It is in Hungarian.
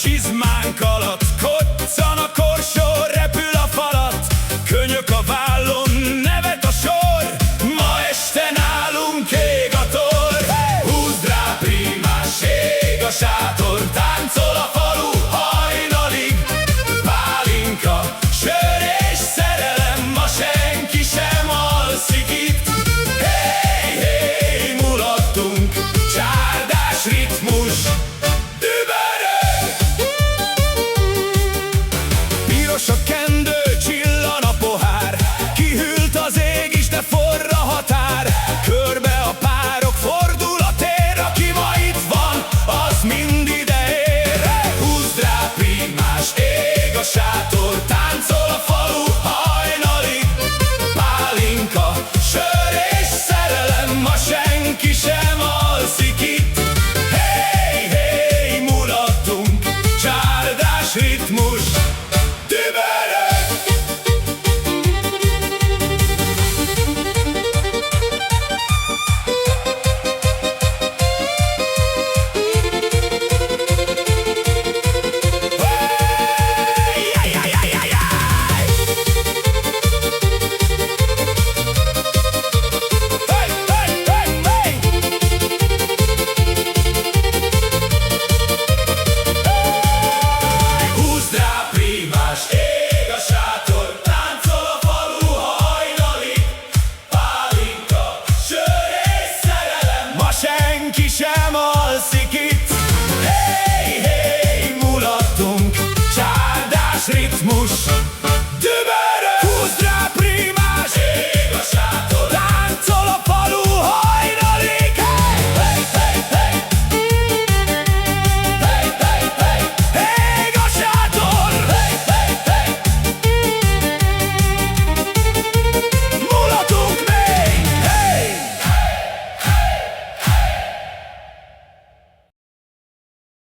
csizmánk alatt, koccan a korsó, repül a falat, könyök a vállon, nevet a sor, ma este nálunk ég a tor. Húzd rá, prímás, ég a sátor, táncol a falu hajnalig. Pálinka, sör és szerelem, ma senki sem alszik itt. Hey, hey, mulattunk, csárdás ritmus, dübörög. Piros a kendő, csillan a pohár, kihűlt az ég is, de forr a határ. Körbe a párok, fordul a tér, aki ma itt van, az mind ide ér. Húzd rá, prímás, ég a sátor, táncol a falu hajnalig. Pálinka, sör és szerelem, ma senki sem